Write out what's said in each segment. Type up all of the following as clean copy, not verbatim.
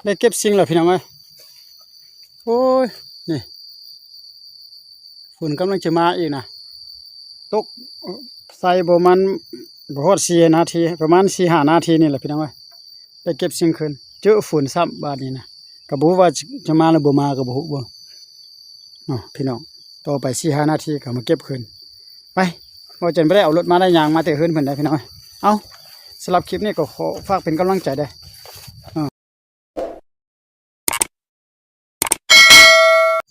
ได้เก็บสิ่งแล้วพี่น้องเอ้ยโอ้ยนี่ฝนกำลังจะมาอีกนะตกใส่ประมาณบ่ฮอด4นาทีประมาณ 4-5 นาทีนี่แหละพี่น้องเอ้ยได้เก็บสิ่งคืนเจอฝนซ้ำบาดนี้นะก็บ่ฮู้ว่าจะมาหรือบ่มาก็บ่ฮู้บ่พี่น้องต่อไป 4-5 นาทีก็มาเก็บคืนไปบ่จันบ่ได้เอารถมาได้ยางมาแต่คืนเพิ่นได้พี่น้องเอาสำหรับคลิปนี้ก็ขอฝากเป็นกำลังใจได้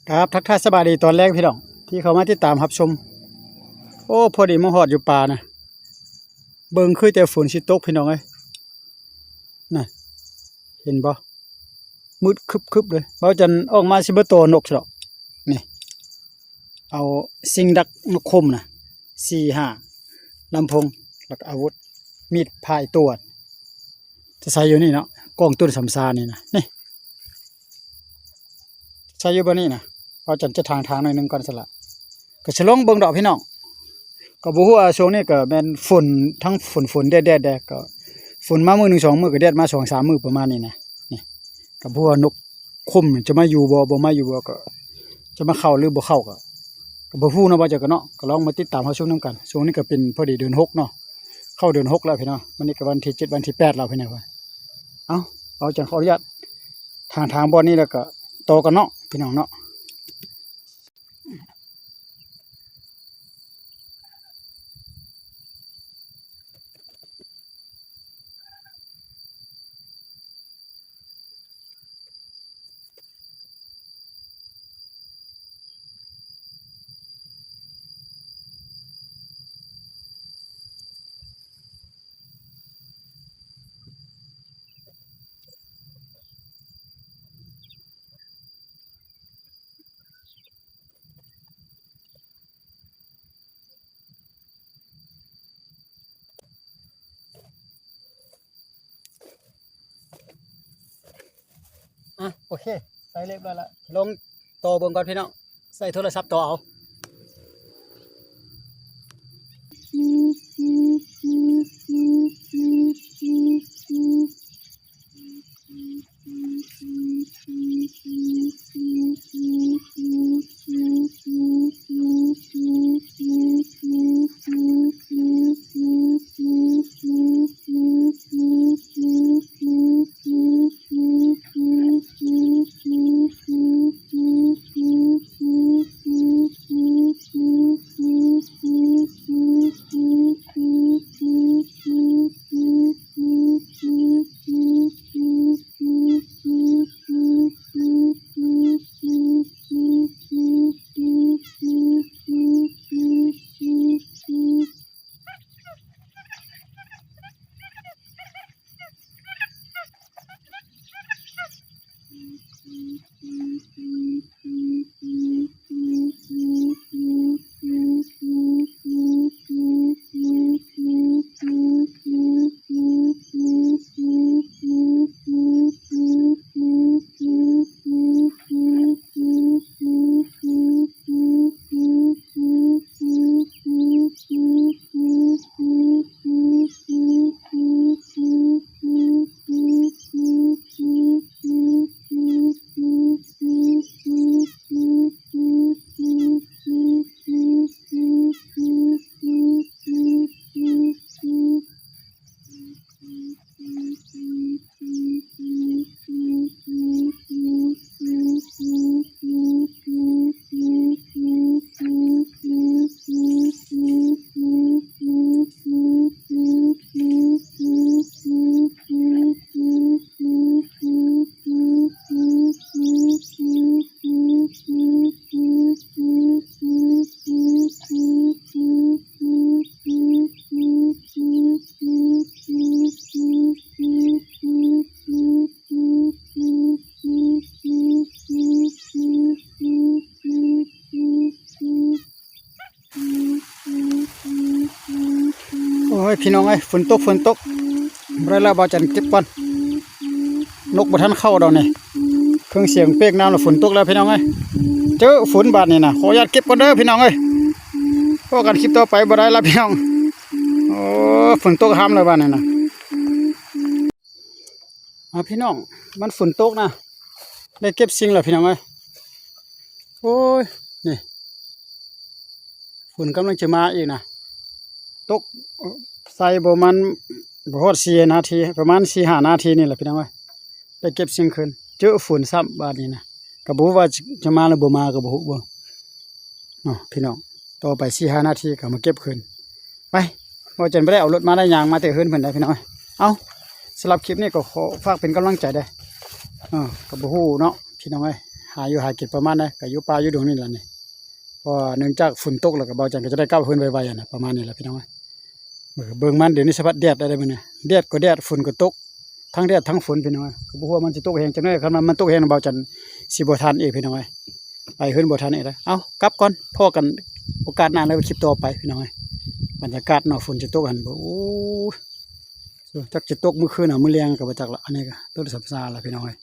ครับทักทายสบายดีตอนแรกพี่น้องที่เข้ามาติดตามรับชมโอ้พอดีมาฮอดอยู่ป่านะเบิ่งคือแต่ฝนสิตกพี่น้องเอ้ยน่ะเห็นบ่มืดคึบๆเลยบ่จันออกมาสิบ่โตนกซะดอกนี่เอาสิ่งดักนกคมน่ะ4-5ลำโพงแล้วก็อาวุธมีดพายตรวจจะใส่อยู่นี่เนาะกล้องต้นสำซานี่นะนี่ใส่อยู่บ่นี่นะพอจันจะทางหน่อยนึงก่อนซะละก็สิลองเบิ่งดอกพี่น้องก็บ่ฮู้ว่าช่วงนี้ก็แม่นฝนทั้งฝนแดดๆก็ฝนมามื้อนึง2มื้อก็แดดมา 2-3 มื้อประมาณนี้นะนี่ก็บ่ว่านกคมจะมาอยู่บ่มาอยู่บ่ก็จะมาเข้าหรือบ่เข้าก็บ่ฮู้เนาะบ่จักเนาะก็ลองมาติดตามเฮาชมนำกันช่วงนี้ก็เป็นพอดีเดือน6เนาะเข้าเดือน6แล้วพี่น้องวันนี้ก็วันที่7วันที่8แล้วพี่น้องเอาจังขออนุญาตทางบ่นี้แล้วก็โตกันเนาะพี่น้องเนาะโอเคใส่เรียบร้อยแล้วลงโตเบิ่งก่อนพี่น้องใส่โทรศัพท์ต่อเอาพี่น้องเอ้ยฝนตกบ่ได้แล้วบ่จันเก็บก่อนนกบ่ทันเข้าดอกนี่เครื่องเสียงเป๊กน้ำแล้วฝนตกแล้วพี่น้องเอ้ยเจอฝนบาดนี่นะขออนุญาตเก็บก่อนเด้อพี่น้องเอ้ยพบกันคลิปต่อไปบ่ได้แล้วพี่น้องโอ้ฝนตกห้ามแล้วบาดนี่นะ พี่น้องมันฝนตกนะได้เก็บสิ่งแล้วพี่น้องเอ้ยโอ้ยนี่ฝนกำลังจะมาอีกนะตกใส่ประมาณบ่ฮอด4 นาทีประมาณ4-5 นาทีนี่แหละพี่น้องเอ้ยได้เก็บสิ่งคืนเจอฝนซ้ำบาดนี้นะก็บ่รู้ว่าจะมาหรือบ่มาก็บ่ฮู้พี่น้องต่อไป4-5 นาทีก็มาเก็บคืนไปบ่จันบ่ได้เอารถมาได้ยางมาแต่เฮือนเพิ่นได้พี่น้องเอ้ยเอาสำหรับคลิปนี้ก็ขอฝากเป็นกำลังใจได้ก็บ่ฮู้เนาะพี่น้องเอ้ยหาอยู่หากินประมาณใดก็อยู่ป่าอยู่ดงนี่แหละนี่เพราะเนื่องจากฝนตกแล้วก็บ่จันก็จะได้กลับเฮือนไวๆนะประมาณนี้แหละพี่น้องเอ้ยเบิ่งมันเดี๋ยวนี้สะพัดแดดได้มื้อนี้แดดก็แดดฝนก็ตกทั้งแดดทั้งฝนพี่น้องเอ้ยก็บ่ฮู้ว่ามันสิตกแฮงจังได๋คันมันตกแฮงบ่จันสิบ่ทันอีกพี่น้องเอ้ยไปเฮือนบ่ทันอีกแล้วเอากลับก่อนพอกันโอกาสหน้าแล้วคลิปต่อไปพี่น้องเอ้ยบรรยากาศเนาะฝนจะตกหั่นบ่โอ้จักจะตกมื้อคืนน่ะมื้อแลงก็บ่จักละอันนี้ก็ต้นสัปซาละพี่น้องเอ้ย